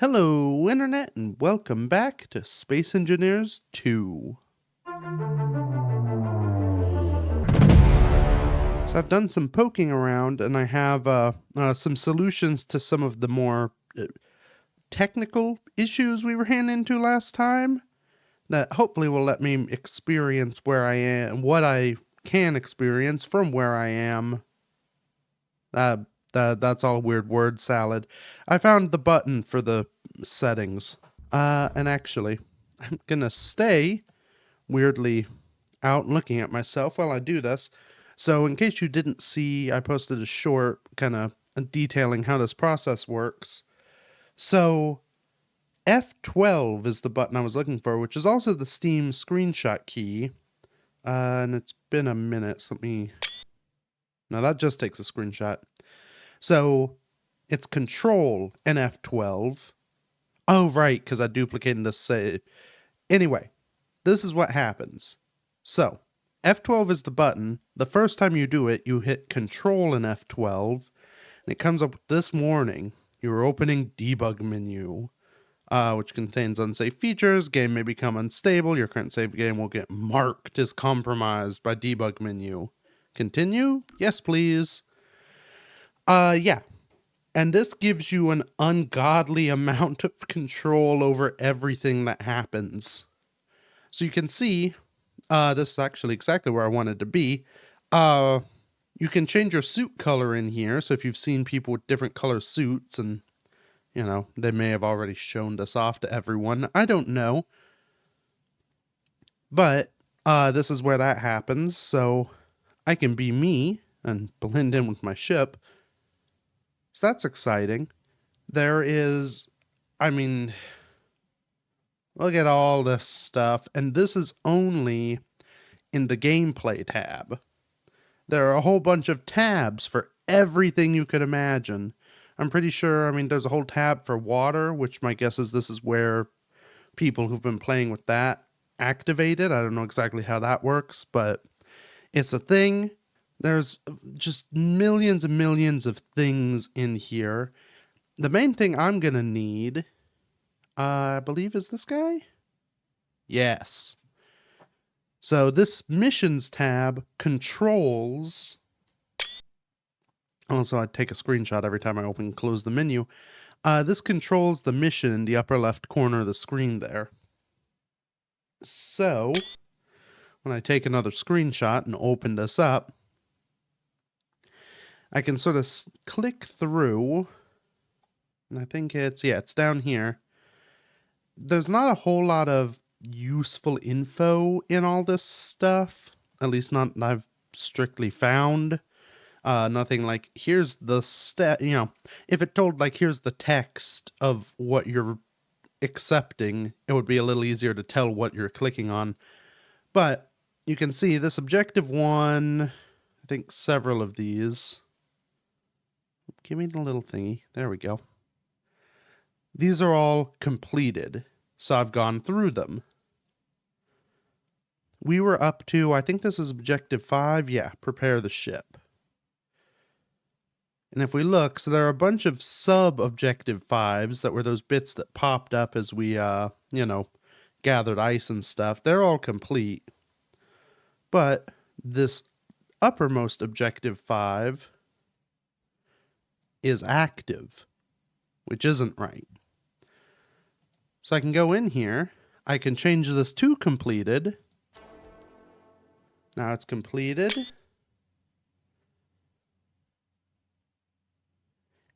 Hello, Internet, and welcome back to Space Engineers 2. So I've done some poking around, and I have some solutions to some of the more technical issues we ran into last time that hopefully will let me experience where I am, what I can experience from where I am. That's all weird word salad. I found the button for the settings. And actually, I'm gonna stay weirdly out looking at myself while I do this. So in case you didn't see, I posted a short kind of detailing how this process works. So F12 is the button I was looking for, which is also the Steam screenshot key. And it's been a minute, so no, that just takes a screenshot. So it's Control and F12. Oh, right, because I duplicated this save. Anyway, this is what happens. So, F12 is the button. The first time you do it, you hit Control and F12, and it comes up with this warning. You're opening debug menu, which contains unsafe features. Game may become unstable. Your current save game will get marked as compromised by debug menu. Continue? Yes, please. Yeah. And this gives you an ungodly amount of control over everything that happens. So you can see, this is actually exactly where I wanted to be. You can change your suit color in here. So if you've seen people with different color suits and, you know, they may have already shown this off to everyone. I don't know. But this is where that happens. So I can be me and blend in with my ship. So that's exciting. There is, look at all this stuff. And this is only in the gameplay tab. There are a whole bunch of tabs for everything you could imagine. I'm pretty sure, there's a whole tab for water, which my guess is this is where people who've been playing with that activate it. I don't know exactly how that works, but it's a thing. There's just millions and millions of things in here. The main thing I'm going to need, I believe, is this guy? Yes. So this missions tab controls... Also, I take a screenshot every time I open and close the menu. This controls the mission in the upper left corner of the screen there. So, when I take another screenshot and open this up, I can sort of click through, and I think it's down here. There's not a whole lot of useful info in all this stuff, at least not that I've strictly found. Nothing like, here's the if it told, like, here's the text of what you're accepting, it would be a little easier to tell what you're clicking on. But you can see this objective one, I think several of these. Give me the little thingy. There we go. These are all completed, so I've gone through them. We were up to, I think this is objective 5. Yeah, prepare the ship. And if we look, so there are a bunch of sub-objective 5s that were those bits that popped up as we, gathered ice and stuff. They're all complete. But this uppermost objective 5 is active, which isn't right. So I can go in here. I can change this to completed. Now it's completed.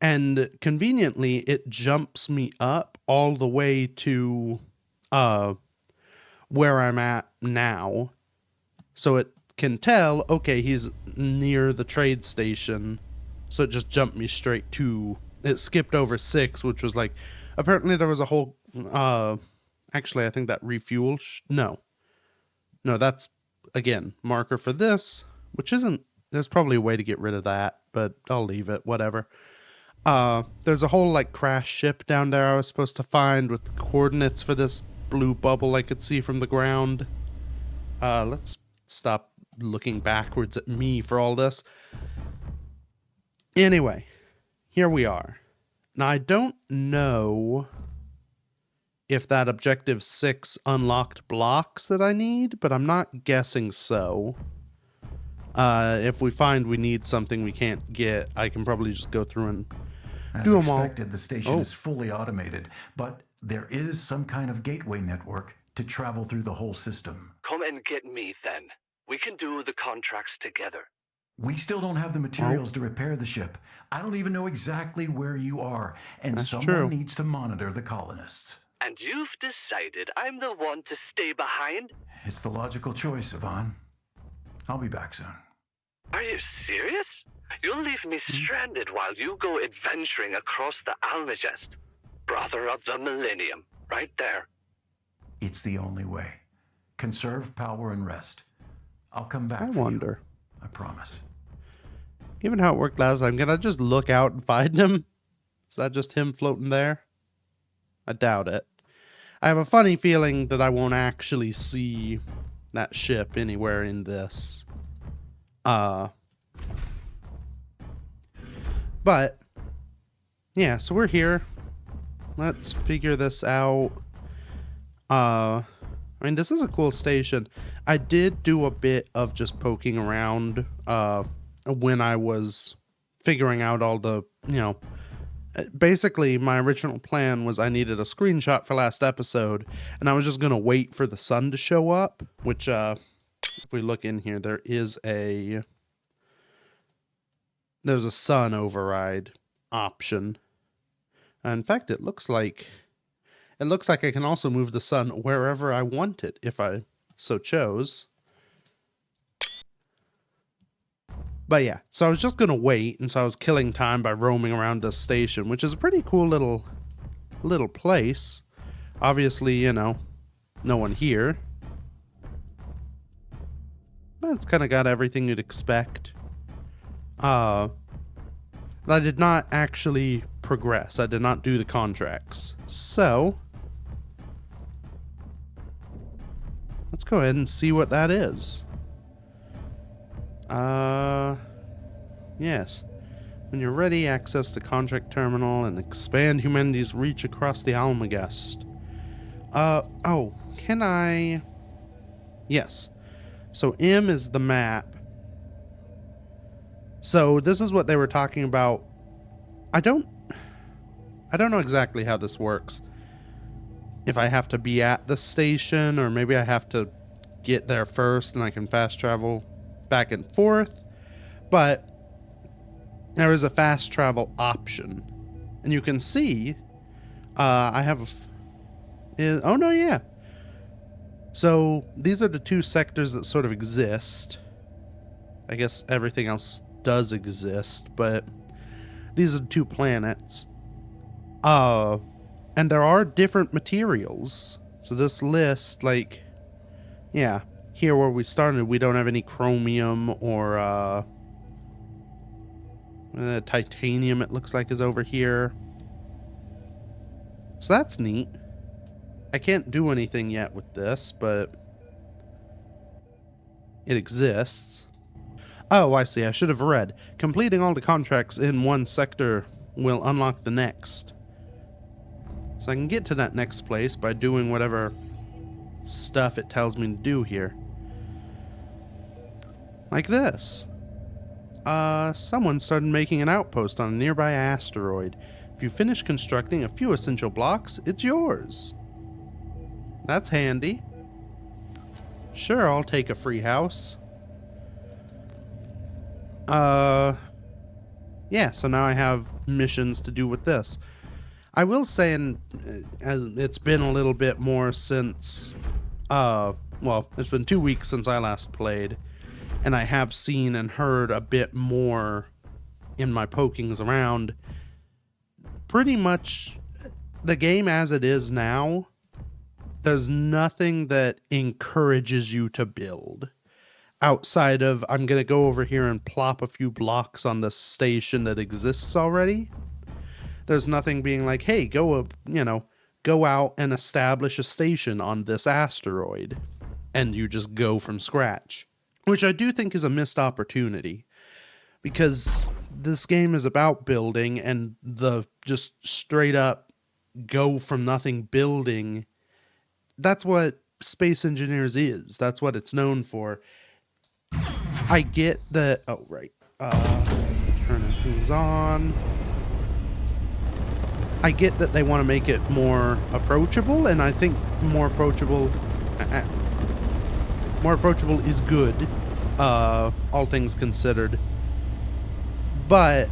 And conveniently, it jumps me up all the way to where I'm at now. So it can tell, okay, he's near the trade station. So it just jumped me straight to... It skipped over 6, which was like... Apparently there was a whole... actually, I think that refuel... No, that's, again, marker for this, which isn't... There's probably a way to get rid of that, but I'll leave it, whatever. There's a whole, like, crash ship down there I was supposed to find with the coordinates for this blue bubble I could see from the ground. Let's stop looking backwards at me for all this. Anyway, here we are. Now, I don't know if that objective 6 unlocked blocks that I need, but I'm not guessing so. If we find we need something we can't get, I can probably just go through and do them all. As expected, the station is fully automated, but there is some kind of gateway network to travel through the whole system. Come and get me then. We can do the contracts together. We still don't have the materials to repair the ship. I don't even know exactly where you are, and someone needs to monitor the colonists. And you've decided I'm the one to stay behind? It's the logical choice, Yvonne. I'll be back soon. Are you serious? You'll leave me stranded while you go adventuring across the Almagest. Brother of the Millennium, right there. It's the only way. Conserve power and rest. I'll come back. I wonder. I promise. Given how it worked last time, can I just look out and find him? Is that just him floating there? I doubt it. I have a funny feeling that I won't actually see that ship anywhere in this. But, yeah, so we're here. Let's figure this out. I mean, this is a cool station. I did do a bit of just poking around, when I was figuring out all the, basically my original plan was I needed a screenshot for last episode, and I was just going to wait for the sun to show up, which, if we look in here, there's a sun override option. In fact, it looks like I can also move the sun wherever I want it, if I so chose. But yeah, so I was just going to wait, and so I was killing time by roaming around this station, which is a pretty cool little place. Obviously, no one here. But it's kind of got everything you'd expect. But I did not actually progress. I did not do the contracts. So, let's go ahead and see what that is. Yes. When you're ready, access the contract terminal and expand humanity's reach across the Almagest. Oh, can I? Yes. So M is the map. So this is what they were talking about. I don't know exactly how this works. If I have to be at the station, or maybe I have to get there first and I can fast travel back and forth. But there is a fast travel option. And you can see, I have oh no, yeah. So these are the two sectors that sort of exist. I guess everything else does exist, but these are the two planets. And there are different materials. So this list, like, yeah, here where we started, we don't have any chromium or titanium, it looks like, is over here. So that's neat. I can't do anything yet with this, but it exists. Oh, I see. I should have read. Completing all the contracts in one sector will unlock the next. So I can get to that next place by doing whatever stuff it tells me to do here. Like this. Someone started making an outpost on a nearby asteroid. If you finish constructing a few essential blocks, it's yours. That's handy. Sure, I'll take a free house. Yeah, so now I have missions to do with this. I will say, it's been a little bit more since, well, it's been 2 weeks since I last played, and I have seen and heard a bit more in my pokings around. Pretty much the game as it is now, there's nothing that encourages you to build. Outside of, I'm going to go over here and plop a few blocks on this station that exists already. There's nothing being like, hey, go out and establish a station on this asteroid. And you just go from scratch. Which I do think is a missed opportunity. Because this game is about building, and the just straight up go from nothing building. That's what Space Engineers is. That's what it's known for. I get that. Oh, right. Turning things on. I get that they want to make it more approachable, and I think more approachable is good, all things considered. But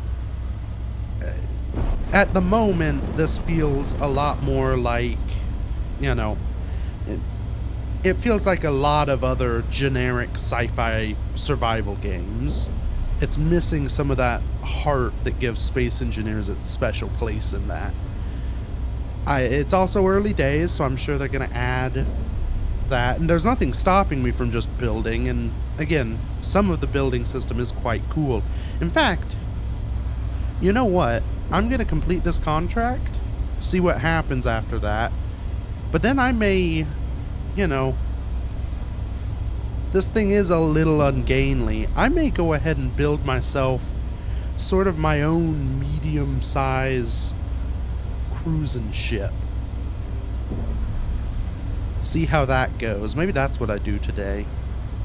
at the moment, this feels a lot more like, you know, it feels like a lot of other generic sci-fi survival games. It's missing some of that heart that gives Space Engineers its special place in that. It's also early days, so I'm sure they're going to add that. And there's nothing stopping me from just building. And again, some of the building system is quite cool. In fact, you know what? I'm going to complete this contract, see what happens after that. But then I may, you know, this thing is a little ungainly. I may go ahead and build myself sort of my own medium-size cruising ship. See how that goes. Maybe that's what I do today.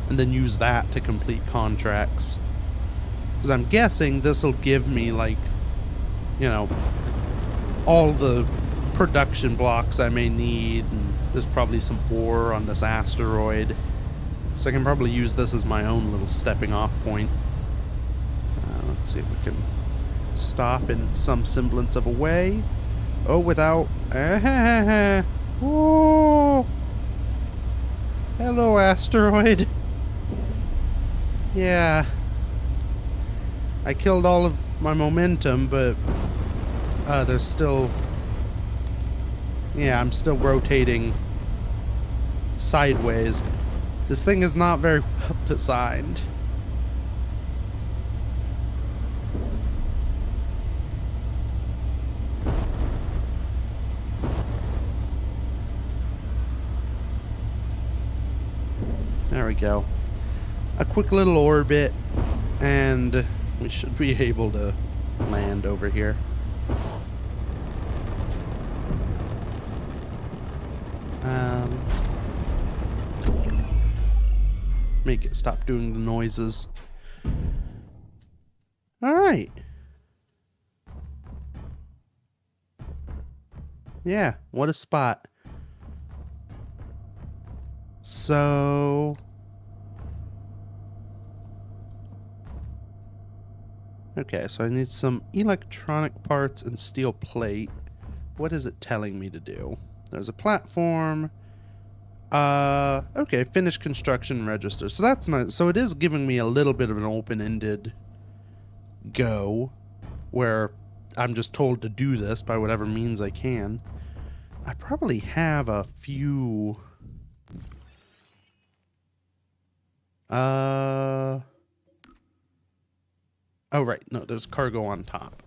And then use that to complete contracts. Because I'm guessing this will give me, like, you know, all the production blocks I may need. And there's probably some ore on this asteroid. So I can probably use this as my own little stepping off point. Let's see if we can stop in some semblance of a way. Oh, without... Oh! Hello, asteroid. Yeah. I killed all of my momentum, but... there's still... Yeah, I'm still rotating sideways. This thing is not very well designed. There we go. A quick little orbit, and we should be able to land over here. Make it stop doing the noises. Alright. Yeah, what a spot. So... Okay, so I need some electronic parts and steel plate. What is it telling me to do? There's a platform. Okay, finish construction register. So that's nice. So it is giving me a little bit of an open-ended go, where I'm just told to do this by whatever means I can. I probably have a few... Oh, right. No, there's cargo on top.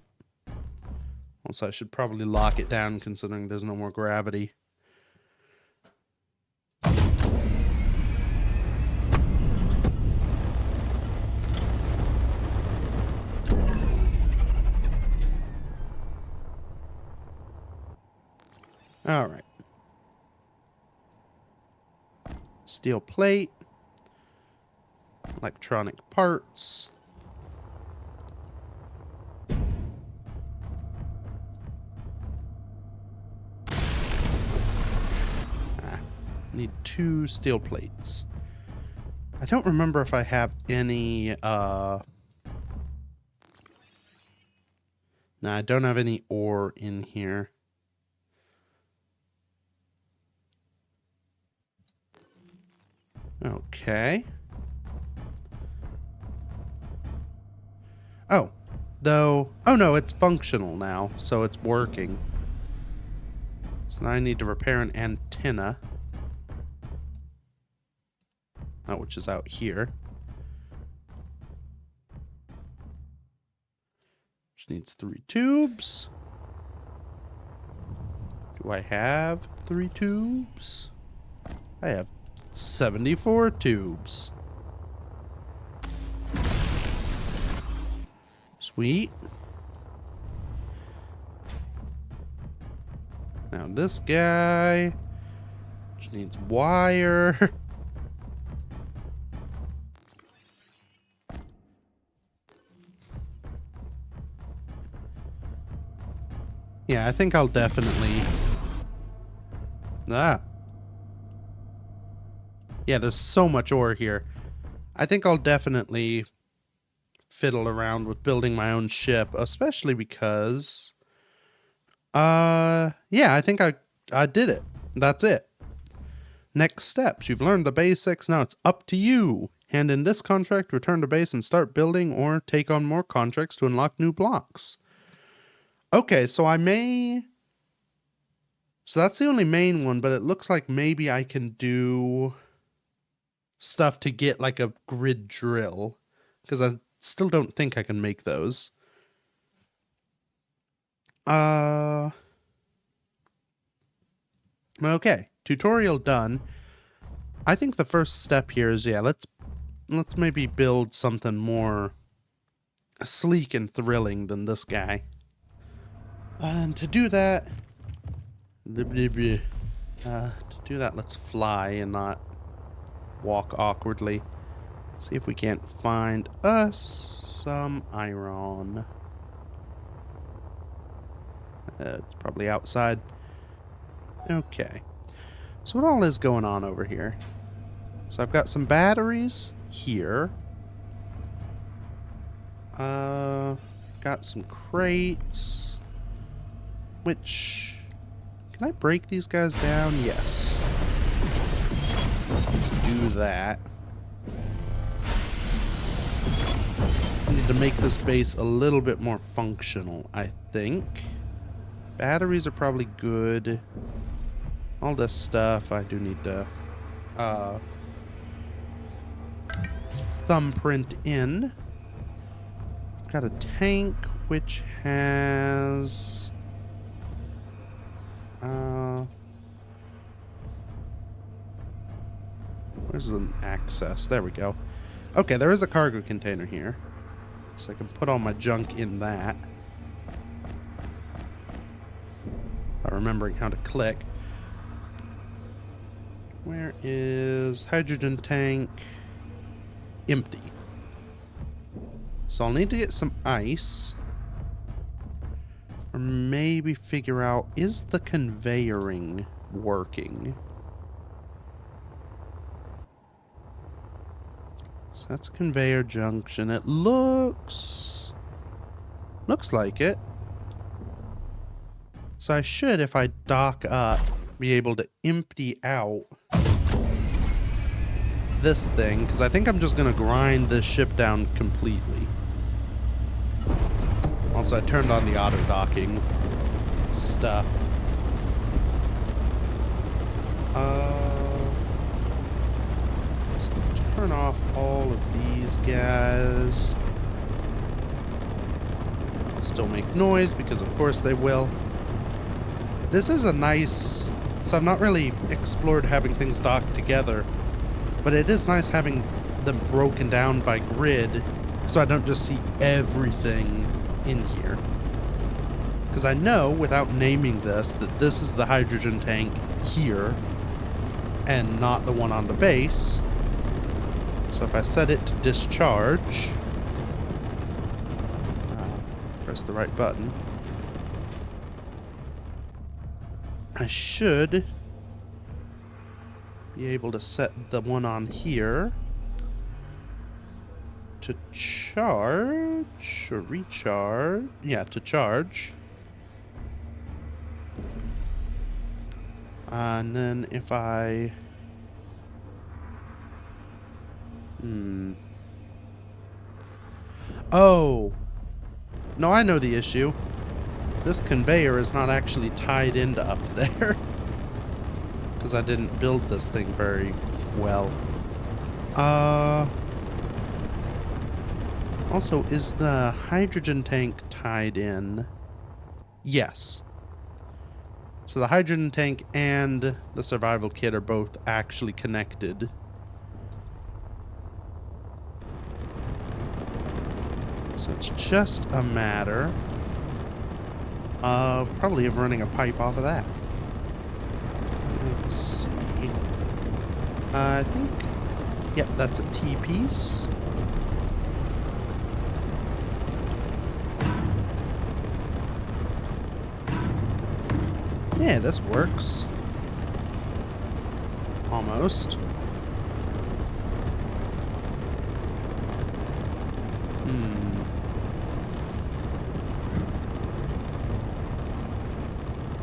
Also, I should probably lock it down considering there's no more gravity. All right. Steel plate. Electronic parts. Need 2 steel plates. I don't remember if I have any, No, I don't have any ore in here. Okay. Oh, though... Oh, no, it's functional now, so it's working. So now I need to repair an antenna. Which is out here. Which needs 3 tubes. Do I have 3 tubes? I have 74 tubes. Sweet. on this guy, which needs wire. Yeah, I think I'll definitely... Ah. Yeah, there's so much ore here. I think I'll definitely fiddle around with building my own ship, especially because... yeah, I think I did it. That's it. Next steps. You've learned the basics. Now it's up to you. Hand in this contract, return to base, and start building or take on more contracts to unlock new blocks. Okay, so I may... So that's the only main one, but it looks like maybe I can do stuff to get like a grid drill, because I still don't think I can make those. Okay, tutorial done. I think the first step here is, yeah, let's maybe build something more sleek and thrilling than this guy. And to do that, let's fly and not walk awkwardly. See if we can't find us some iron. It's probably outside. Okay. So what all is going on over here? So I've got some batteries here. Got some crates. Which... Can I break these guys down? Yes. Let's do that. I need to make this base a little bit more functional, I think. Batteries are probably good. All this stuff I do need to thumbprint in. I've got a tank which has where's an access? There we go. Okay, there is a cargo container here, so I can put all my junk in that by remembering how to click. Where is hydrogen tank? Empty. So I'll need to get some ice. Or maybe figure out, is the conveyoring working? So that's conveyor junction. It looks like it. So I should, if I dock up, be able to empty out this thing, because I think I'm just going to grind this ship down completely. Also, I turned on the auto docking stuff. Let's turn off all of these guys. They'll still make noise because of course they will. This is a nice... So I've not really explored having things docked together, but it is nice having them broken down by grid so I don't just see everything in here. Because I know, without naming this, that this is the hydrogen tank here and not the one on the base. So if I set it to discharge, press the right button, I should be able to set the one on here to charge or recharge. Yeah, to charge. And then if I... Oh! No, I know the issue. This conveyor is not actually tied into up there. Because I didn't build this thing very well. Also, is the hydrogen tank tied in? Yes. So the hydrogen tank and the survival kit are both actually connected. So it's just a matter of probably of running a pipe off of that. Let's see. I think... Yep, that's a T-piece. Yeah, this works. Almost.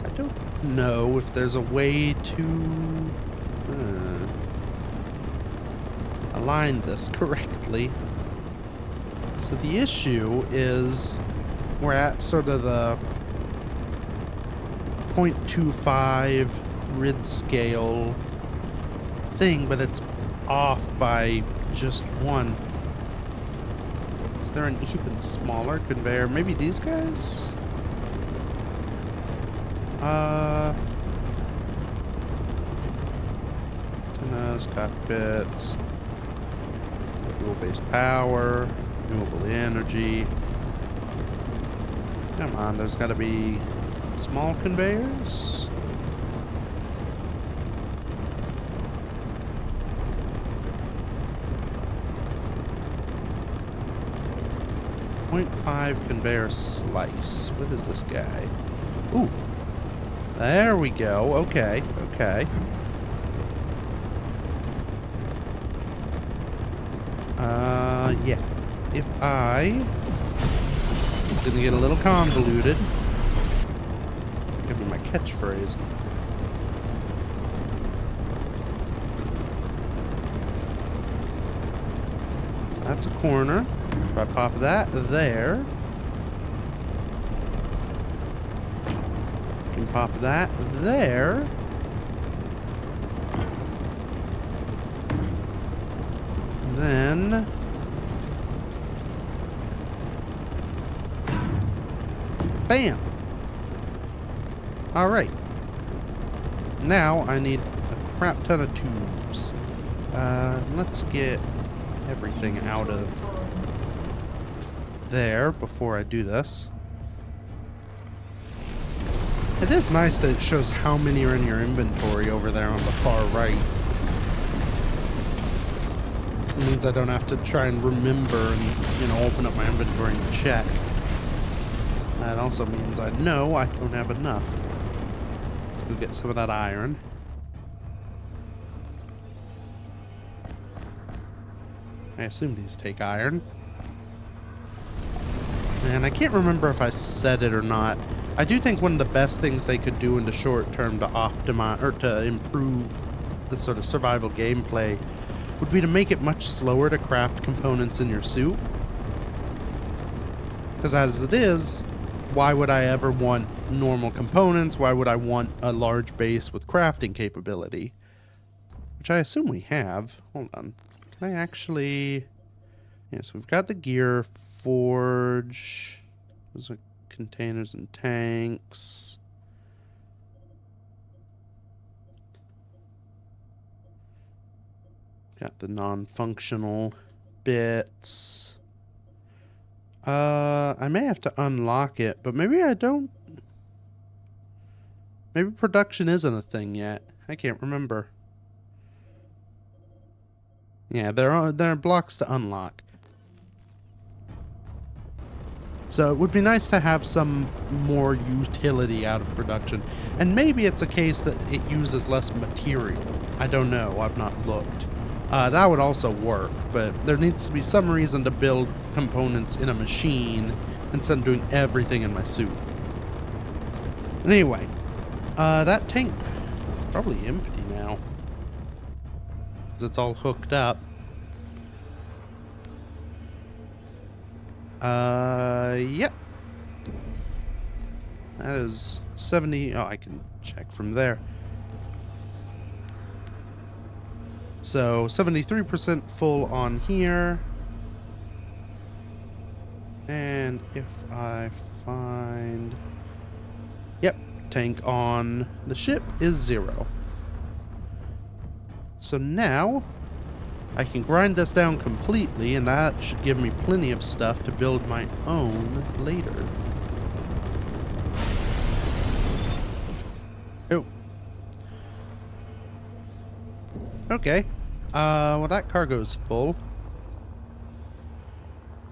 I don't know if there's a way to align this correctly. So the issue is we're at sort of the 0.25 grid scale thing, but it's off by just one. Is there an even smaller conveyor? Maybe these guys? Antennas, cockpits, fuel-based power, renewable energy. Come on, there's gotta be small conveyors? 0.5 conveyor slice. What is this guy? Ooh. There we go. Okay. Okay. Yeah. If I... It's gonna get a little convoluted. Give me my catchphrase. So that's a corner. If I pop that there, I can pop that there. Then bam! Alright. Now I need a crap ton of tubes. Let's get everything out of there before I do this. It is nice that it shows how many are in your inventory over there on the far right. It means I don't have to try and remember and, you know, open up my inventory and check. That also means I know I don't have enough. Let's go get some of that iron. I assume these take iron. And I can't remember if I said it or not. I do think one of the best things they could do in the short term to optimize or to improve the sort of survival gameplay would be to make it much slower to craft components in your suit. Because as it is, why would I ever want normal components? Why would I want a large base with crafting capability? Which I assume we have. Hold on. Can I actually... Yes, we've got the gear forge. Those are containers and tanks. Got the non-functional bits. I may have to unlock it, but maybe I don't. Maybe production isn't a thing yet. I can't remember. Yeah, there are blocks to unlock. So it would be nice to have some more utility out of production. And maybe it's a case that it uses less material. I don't know. I've not looked. That would also work, but there needs to be some reason to build components in a machine instead of doing everything in my suit. Anyway, that tank probably empty now because it's all hooked up. Yep. That is 70. Oh, I can check from there. So 73% full on here. And if I find... Yep, tank on the ship is 0. So now I can grind this down completely, and that should give me plenty of stuff to build my own later. Oh. Okay. Well, that cargo's full.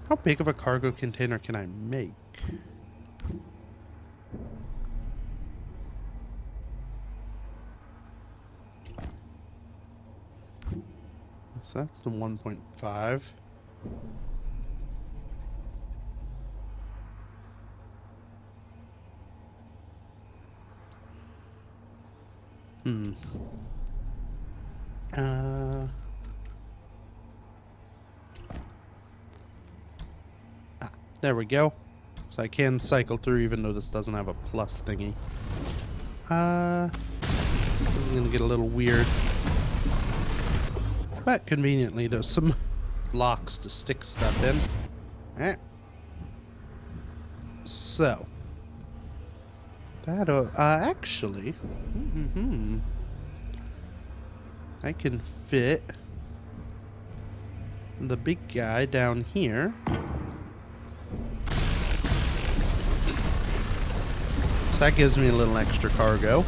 How big of a cargo container can I make? So that's the 1.5. There we go. So I can cycle through even though this doesn't have a plus thingy. This is gonna get a little weird. But conveniently there's some blocks to stick stuff in. So. That, actually. I can fit the big guy down here. So that gives me a little extra cargo.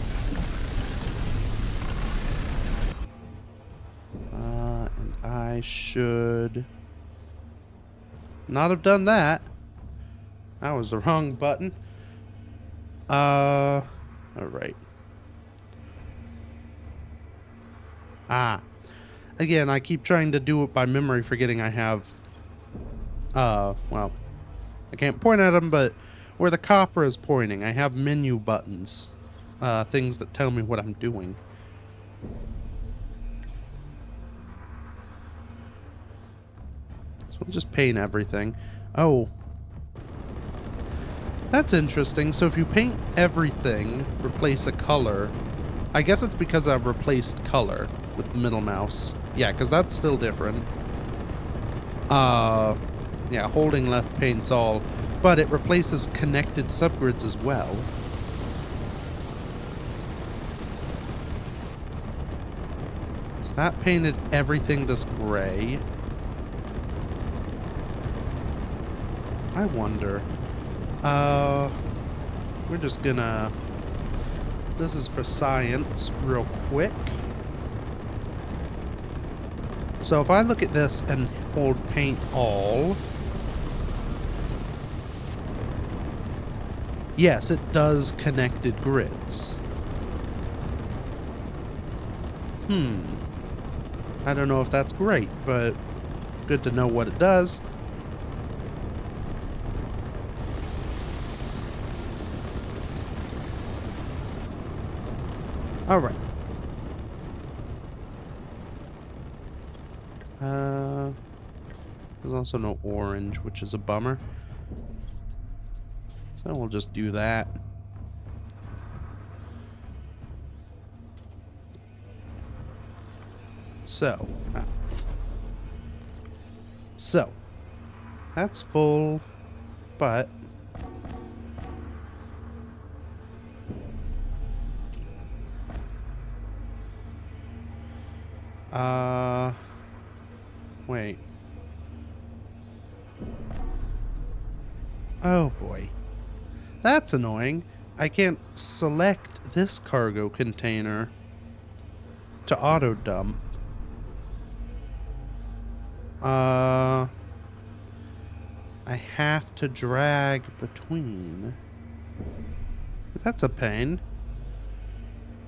And I should not have done that. That was the wrong button. Alright. Again, I keep trying to do it by memory, forgetting I have, well, I can't point at them, but where the copper is pointing, I have menu buttons. Things that tell me what I'm doing. So we'll just paint everything. Oh. That's interesting. So if you paint everything, replace a color, I guess it's because I've replaced color with the middle mouse. Yeah, because that's still different. Yeah, holding left paints all, but it replaces connected subgrids as well. So that painted everything this gray. I wonder. We're just gonna... This is for science, real quick. So if I look at this and hold paint all... Yes, it does connected grids. I don't know if that's great, but good to know what it does. Alright. There's also no orange, which is a bummer. So we'll just do that. So. So. That's full, but... Wait. Oh boy. That's annoying. I can't select this cargo container to auto dump. I have to drag between. That's a pain.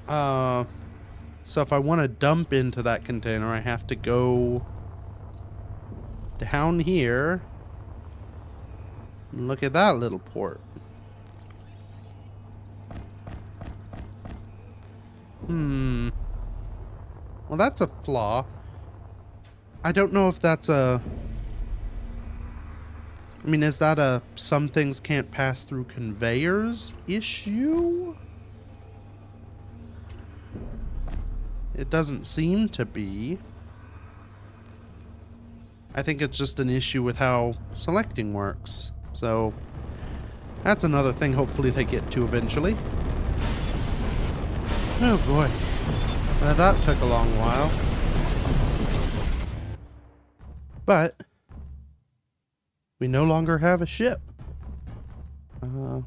So if I want to dump into that container, I have to go down here and look at that little port. Well, that's a flaw. I don't know if that's a... I mean, is that a some things can't pass through conveyors issue? It doesn't seem to be. I think it's just an issue with how selecting works. So, that's another thing hopefully they get to eventually. Oh boy. That took a long while. But, we no longer have a ship. Go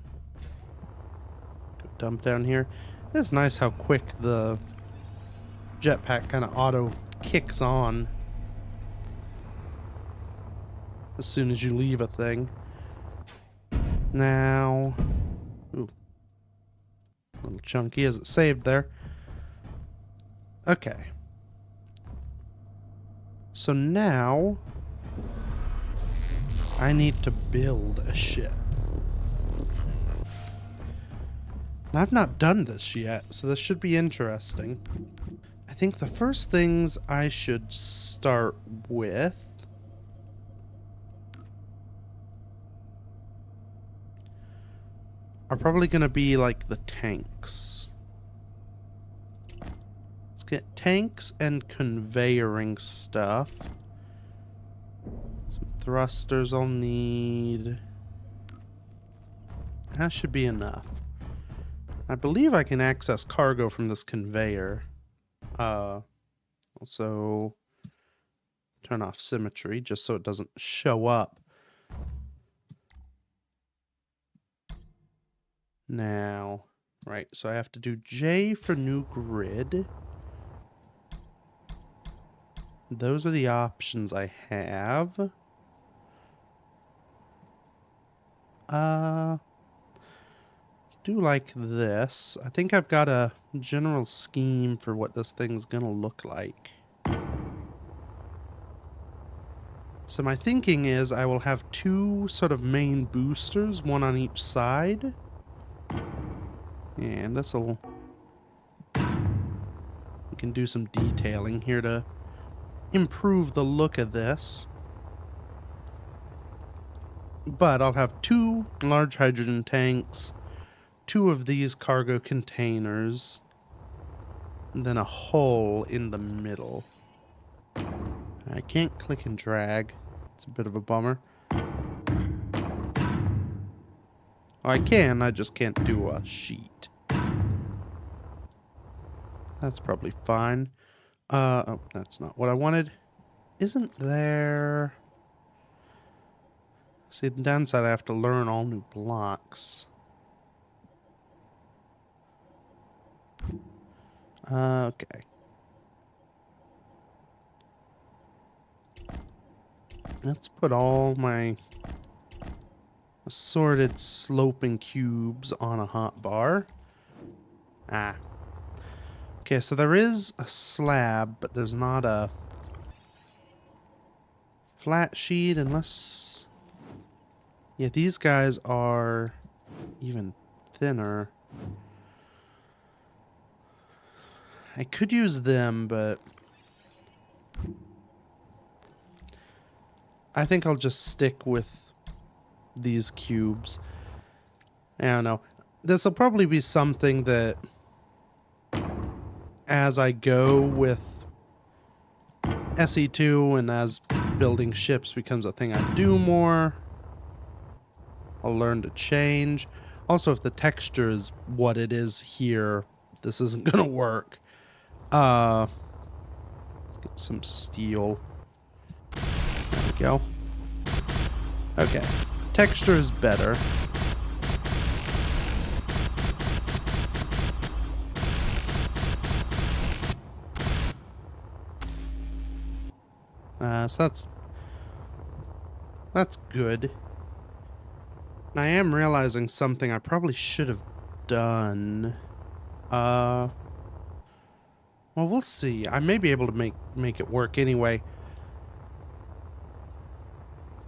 dump down here. It's nice how quick the jetpack kind of auto kicks on as soon as you leave a thing. Now, ooh, a little chunky as it saved there. Okay. So now I need to build a ship. And I've not done this yet, so this should be interesting. I think the first things I should start with are probably going to be like the tanks. Let's get tanks and conveyoring stuff. Some thrusters I'll need. That should be enough. I believe I can access cargo from this conveyor. Also turn off symmetry just so it doesn't show up. Now, right, so I have to do J for new grid. Those are the options I have. Let's do like this. I think I've got a general scheme for what this thing's gonna look like. So my thinking is I will have two sort of main boosters, one on each side. And this'll... we can do some detailing here to improve the look of this. But I'll have two large hydrogen tanks, two of these cargo containers, and then a hole in the middle. I can't click and drag. It's a bit of a bummer. I can, I just can't do a sheet. That's probably fine. Oh, that's not what I wanted. Isn't there... see, the downside, I have to learn all new blocks. Okay. Let's put all my assorted sloping cubes on a hot bar. Ah. Okay, so there is a slab, but there's not a flat sheet unless... yeah, these guys are even thinner. I could use them, but I think I'll just stick with these cubes. I don't know. This will probably be something that, as I go with SE2 and as building ships becomes a thing I do more, I'll learn to change. Also, if the texture is what it is here, this isn't gonna work. Let's get some steel. There we go. Okay. Texture is better. So that's good. And I am realizing something I probably should have done. Well, we'll see. I may be able to make it work anyway.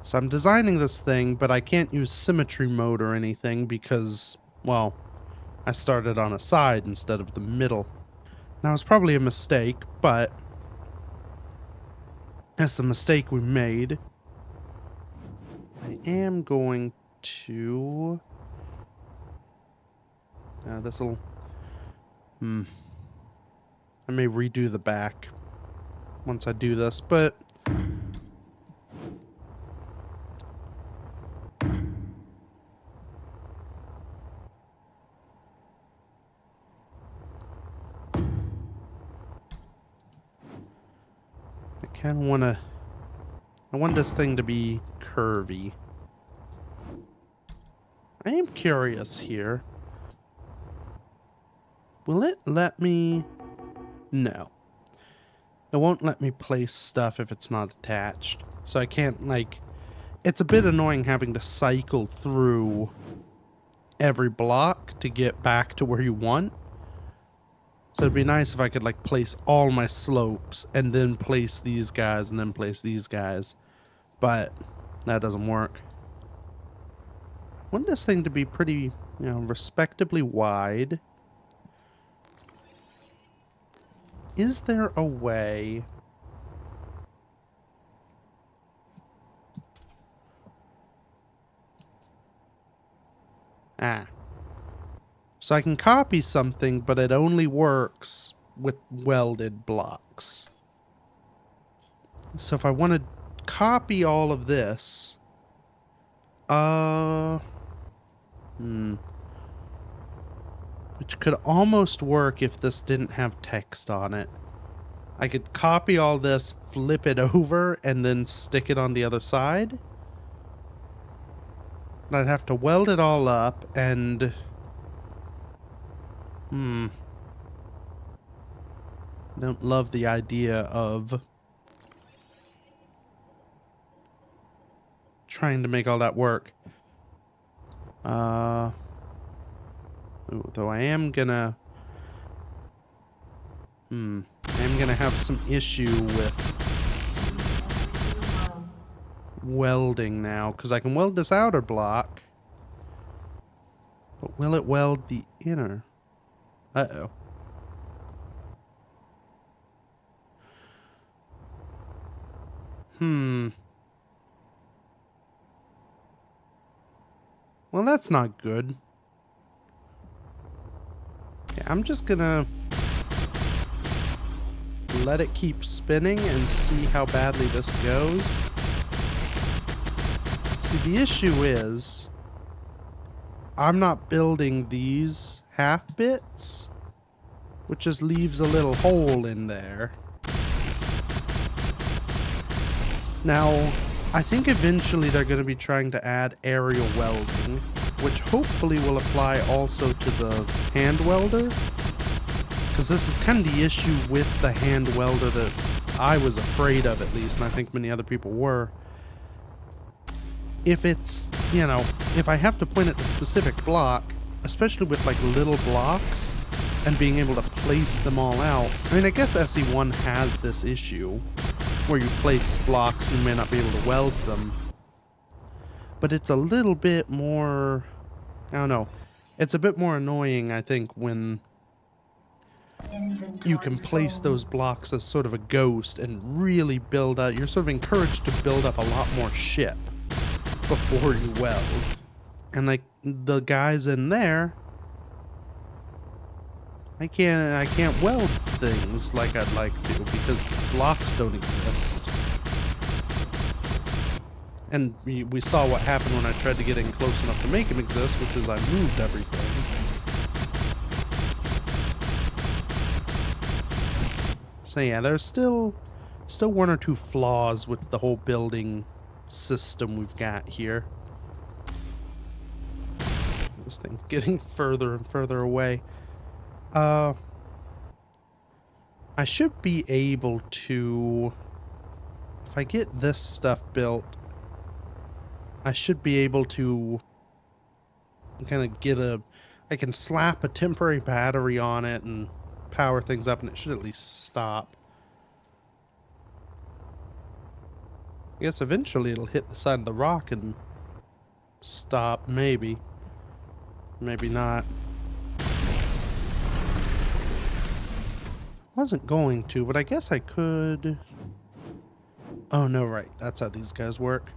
So I'm designing this thing, but I can't use symmetry mode or anything because, well, I started on a side instead of the middle. Now, it's probably a mistake, but that's the mistake we made. I am going to... this'll... I may redo the back once I do this, but... I kind of want to... I want this thing to be curvy. I am curious here. Will it let me... no. It won't let me place stuff if it's not attached. So I can't, like... It's a bit annoying having to cycle through every block to get back to where you want. So it'd be nice if I could, like, place all my slopes and then place these guys and then place these guys. But that doesn't work. I want this thing to be pretty, you know, respectably wide. Is there a way... So I can copy something, but it only works with welded blocks. So if I want to copy all of this... Which could almost work if this didn't have text on it. I could copy all this, flip it over, and then stick it on the other side. I'd have to weld it all up, and... I don't love the idea of trying to make all that work. Though I am gonna... I am gonna have some issue with welding now, because I can weld this outer block, but will it weld the inner? Uh-oh. Well, that's not good. Okay, I'm just gonna let it keep spinning and see how badly this goes. See, the issue is I'm not building these half bits, which just leaves a little hole in there. Now, I think eventually they're going to be trying to add aerial welding, which hopefully will apply also to the hand welder. Because this is kind of the issue with the hand welder that I was afraid of, at least, and I think many other people were. If it's, you know, if I have to point at the specific block, especially with like little blocks, and being able to place them all out. I mean, I guess SE1 has this issue, where you place blocks and you may not be able to weld them. But it's a little bit more, I don't know, it's a bit more annoying, I think, when you can place those blocks as sort of a ghost and really build up. You're sort of encouraged to build up a lot more ship before you weld. And like the guys in there, I can't weld things like I'd like to because blocks don't exist. And we saw what happened when I tried to get in close enough to make them exist, which is I moved everything. So yeah, there's still one or two flaws with the whole building system we've got here. This thing's getting further and further away. I should be able to, if I get this stuff built, I should be able to kind of get I can slap a temporary battery on it and power things up, and it should at least stop. I guess eventually it'll hit the side of the rock and stop, maybe. Maybe not. Wasn't going to, but I guess I could. Oh no, right. That's how these guys work.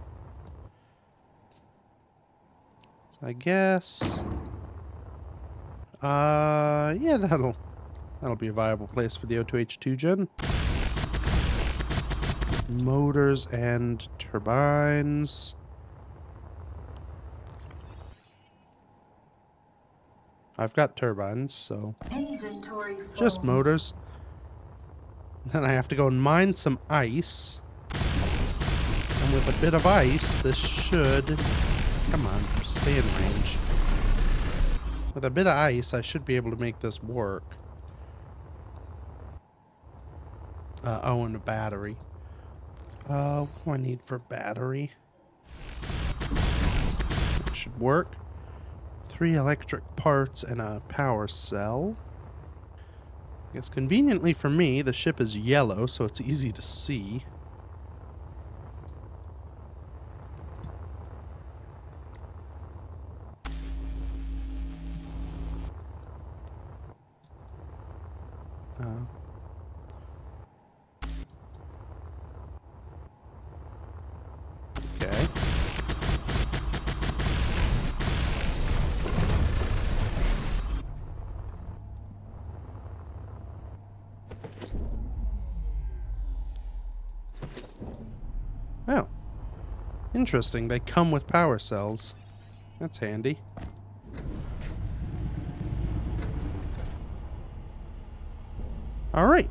So I guess yeah, that'll be a viable place for the O2H2 gen. Motors and turbines. I've got turbines, so just motors. Then I have to go and mine some ice. And with a bit of ice, this should... Come on, stay in range. With a bit of ice, I should be able to make this work. Oh, and a battery. What do I need for battery? That should work. 3 electric parts and a power cell. I guess conveniently for me, the ship is yellow, so it's easy to see. Okay. Oh. Interesting. They come with power cells. That's handy. Alright.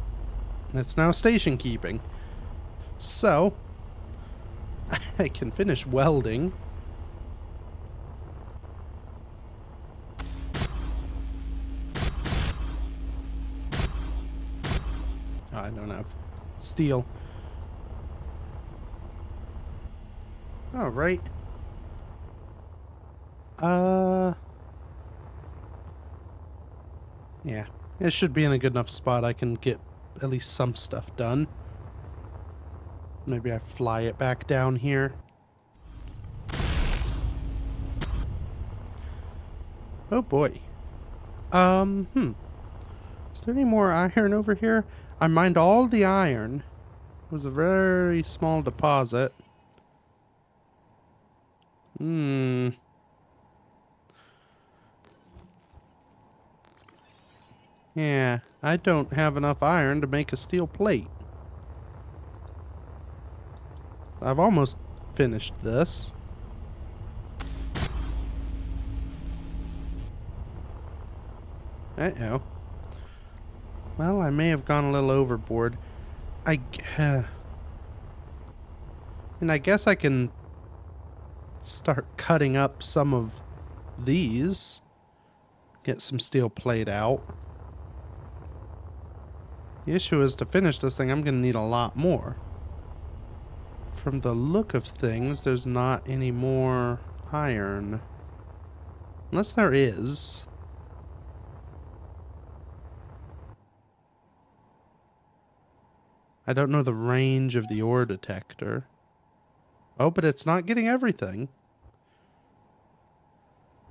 That's now station keeping. So, I can finish welding. Oh, I don't have steel. Alright. Yeah. It should be in a good enough spot I can get at least some stuff done. Maybe I fly it back down here. Oh boy. Is there any more iron over here? I mined all the iron. It was a very small deposit. Yeah, I don't have enough iron to make a steel plate. I've almost finished this. Uh-oh. Well, I may have gone a little overboard. And I guess I can start cutting up some of these. Get some steel plate out. The issue is to finish this thing, I'm going to need a lot more. From the look of things, there's not any more iron. Unless there is. I don't know the range of the ore detector. Oh, but it's not getting everything.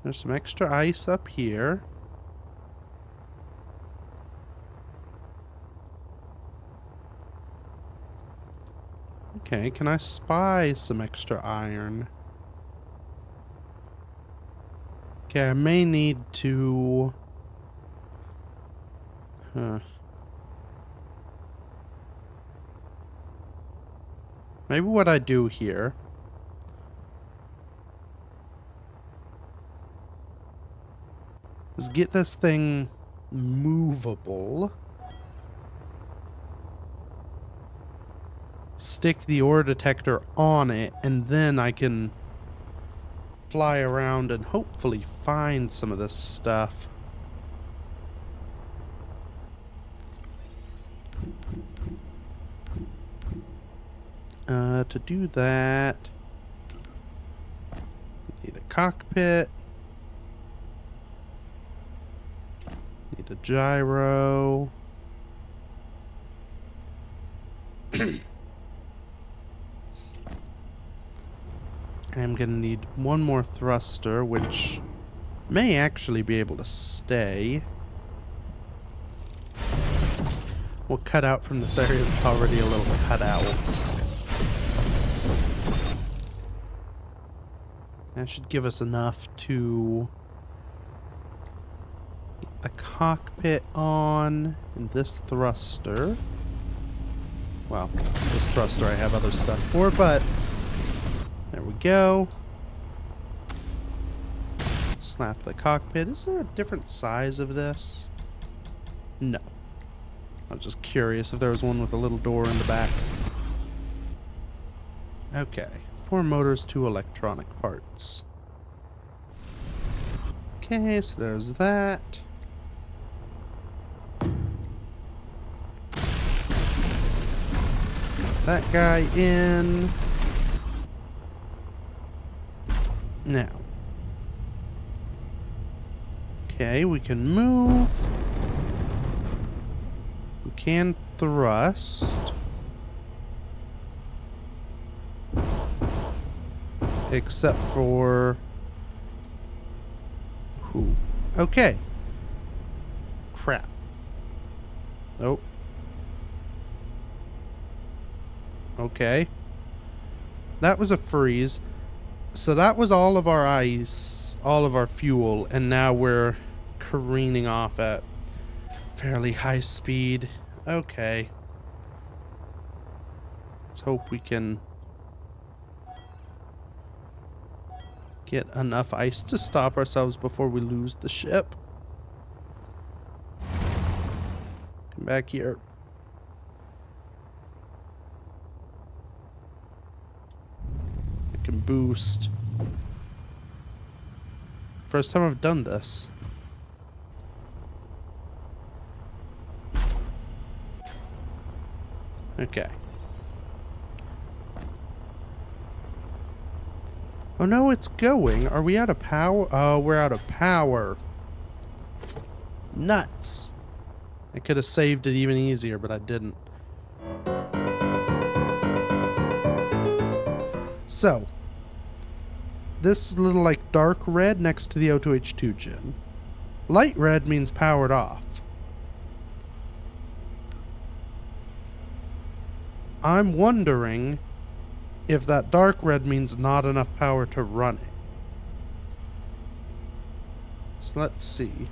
There's some extra ice up here. Okay, can I spy some extra iron? Okay, I may need to... Maybe what I do here is get this thing movable. Stick the ore detector on it, and then I can fly around and hopefully find some of this stuff. To do that, need a cockpit, need a gyro. I'm gonna need one more thruster, which may actually be able to stay. We'll cut out from this area that's already a little cut out. That should give us enough to get the cockpit on and this thruster. Well, this thruster I have other stuff for, but there we go. Slap the cockpit. Is there a different size of this? No. I was just curious if there was one with a little door in the back. Okay. 4 motors, 2 electronic parts. Okay, so there's that. that guy in. Now. Okay, we can move. We can thrust. Except for... who? Okay. Crap. Nope. Okay. That was a freeze. So that was all of our ice, all of our fuel, and now we're careening off at fairly high speed. Okay. Let's hope we can get enough ice to stop ourselves before we lose the ship. Come back here. I can boost. First time I've done this. Okay. Oh no, it's going. Are we out of power? Oh, we're out of power. Nuts. I could have saved it even easier, but I didn't. So, this little like dark red next to the O2H2 gen. Light red means powered off. I'm wondering if that dark red means not enough power to run it. So let's see.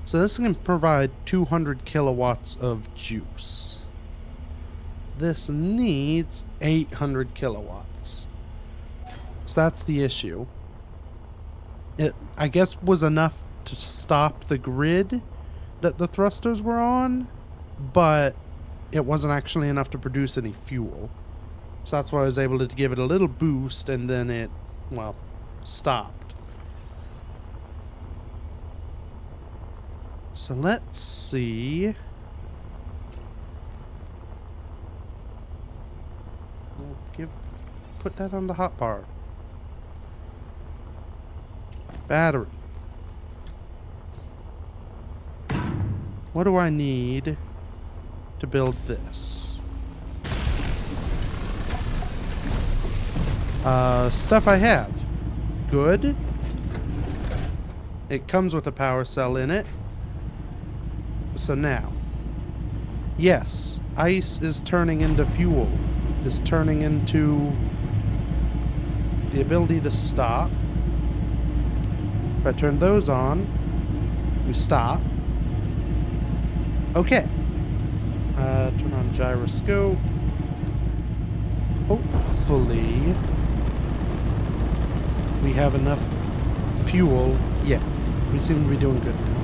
So this can provide 200 kilowatts of juice. This needs 800 kilowatts. So that's the issue. It, I guess, was enough to stop the grid that the thrusters were on, but it wasn't actually enough to produce any fuel. So that's why I was able to give it a little boost, and then it, well, stopped. So let's see. We'll put that on the hotbar. Battery. What do I need to build this? Stuff I have. Good. It comes with a power cell in it. So now. Yes, ice is turning into fuel. Is turning into the ability to stop. If I turn those on, we stop. Okay. Turn on gyroscope. Hopefully we have enough fuel. Yeah, we seem to be doing good now.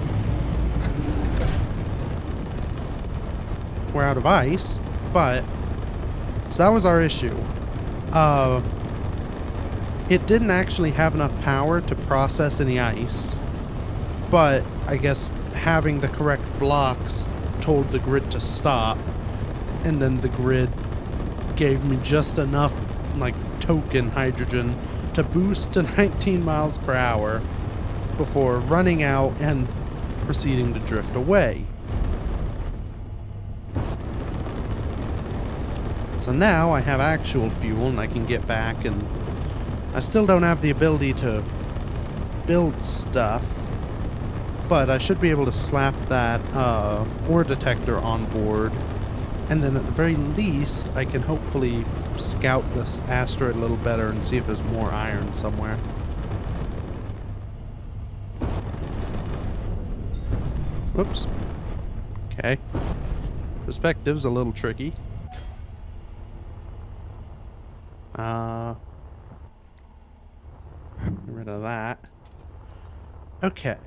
We're out of ice, but so that was our issue. It didn't actually have enough power to process any ice, but I guess having the correct blocks told the grid to stop, and then the grid gave me just enough like token hydrogen to boost to 19 miles per hour before running out and proceeding to drift away. So now I have actual fuel and I can get back, and I still don't have the ability to build stuff, but I should be able to slap that ore detector on board, and then at the very least I can hopefully scout this asteroid a little better and see if there's more iron somewhere. Whoops. Okay. Perspective's a little tricky. Get rid of that. Okay.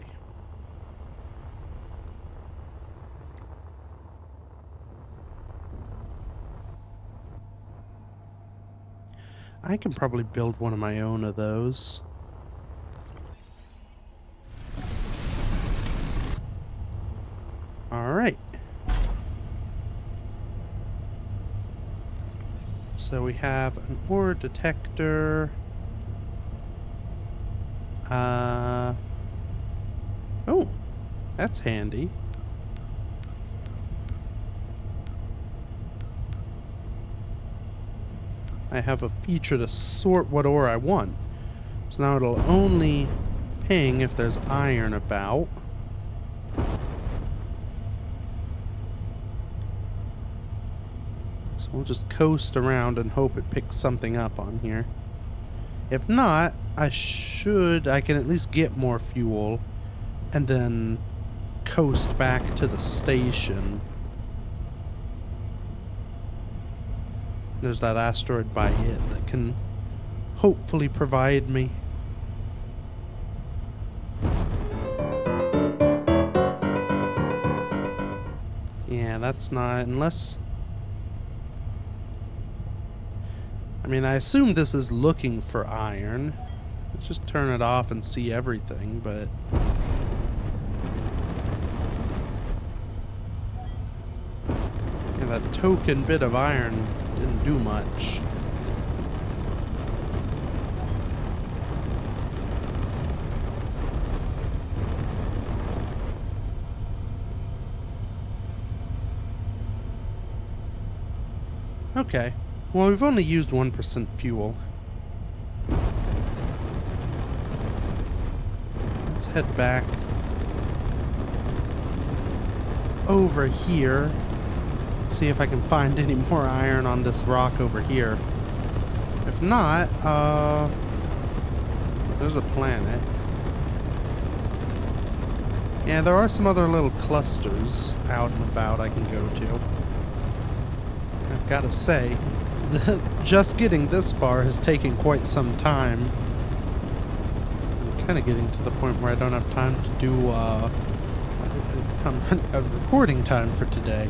I can probably build one of my own of those. All right. So we have an ore detector. Oh, that's handy. I have a feature to sort what ore I want. So now it'll only ping if there's iron about. So we'll just coast around and hope it picks something up on here. If not, I can at least get more fuel and then coast back to the station. There's that asteroid by it that can hopefully provide me. Yeah, that's not, unless... I mean, I assume this is looking for iron. Let's just turn it off and see everything, but... yeah, that token bit of iron didn't do much. Okay. Well, we've only used 1% fuel. Let's head back over here. See if I can find any more iron on this rock over here. If not, there's a planet. Yeah, there are some other little clusters out and about I can go to. I've got to say, just getting this far has taken quite some time. I'm kind of getting to the point where I don't have time to do, I'm running out of recording time for today.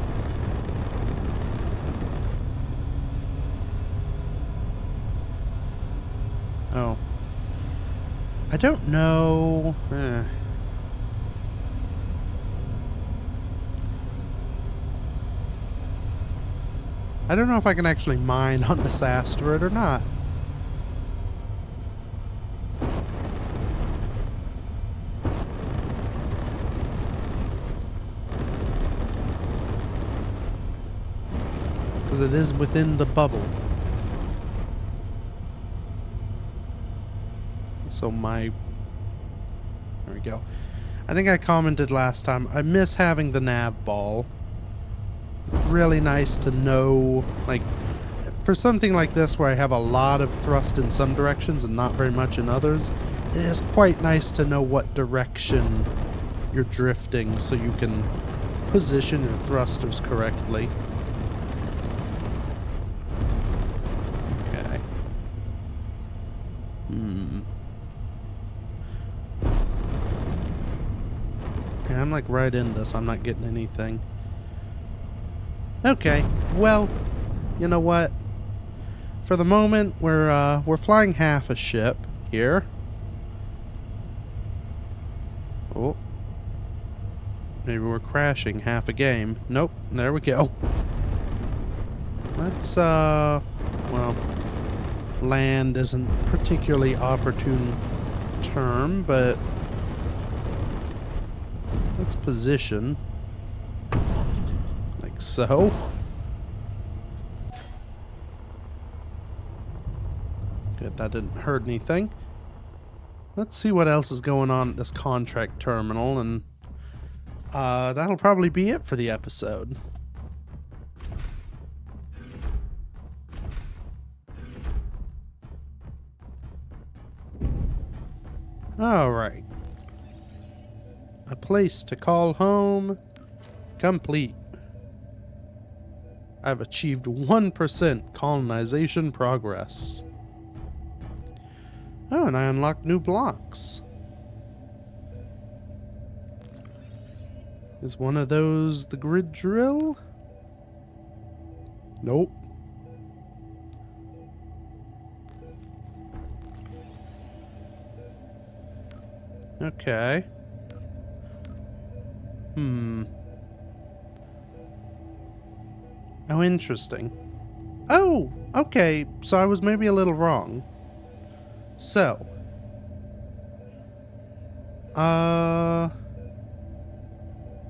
Oh. I don't know. I don't know if I can actually mine on this asteroid or not. Because it is within the bubble. So there we go. I think I commented last time, I miss having the nav ball. It's really nice to know, like, for something like this where I have a lot of thrust in some directions and not very much in others, it is quite nice to know what direction you're drifting so you can position your thrusters correctly. Okay. Yeah, I'm like right in this. I'm not getting anything. Okay, well, you know what? For the moment, we're flying half a ship here. Oh. Maybe we're crashing half a game. Nope, there we go. Let's, well, land isn't particularly opportune term, but let's position. Like so. Good, that didn't hurt anything. Let's see what else is going on at this contract terminal, and that'll probably be it for the episode. Alright. A place to call home complete. I've achieved 1% colonization progress. Oh, and I unlocked new blocks. Is one of those the grid drill? Nope. Okay. Oh, interesting. Oh, okay, so I was maybe a little wrong. So,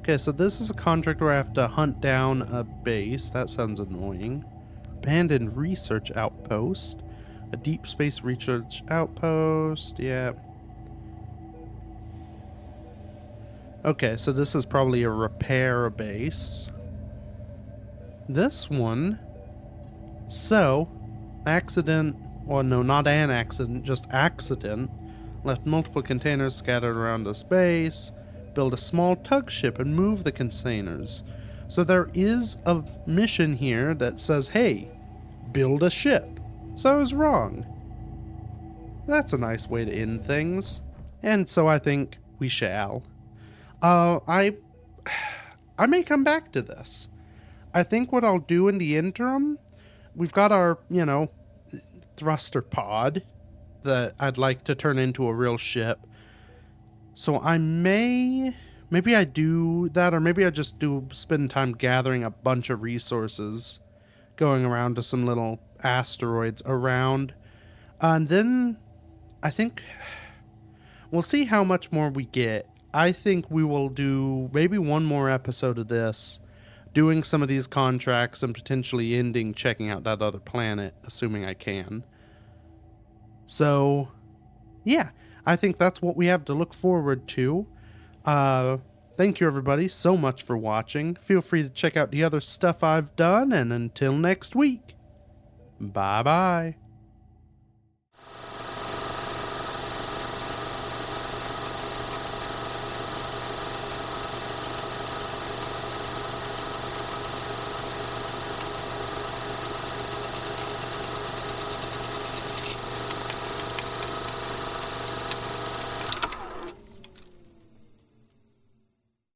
okay, so this is a contract where I have to hunt down a base. That sounds annoying. Abandoned research outpost. A deep space research outpost. Yeah. Okay, so this is probably a repair base. This one. So, accident. Well, no, not an accident, just accident. Left multiple containers scattered around the space. Build a small tug ship and move the containers. So there is a mission here that says, hey, build a ship. So I was wrong. That's a nice way to end things. And so I think we shall. I may come back to this. I think what I'll do in the interim, we've got our, thruster pod that I'd like to turn into a real ship. So I maybe I do that, or maybe I just spend time gathering a bunch of resources, going around to some little asteroids around. And then I think we'll see how much more we get. I think we will do maybe one more episode of this, doing some of these contracts and potentially checking out that other planet, assuming I can. So, yeah, I think that's what we have to look forward to. Thank you everybody so much for watching. Feel free to check out the other stuff I've done, and until next week, bye-bye.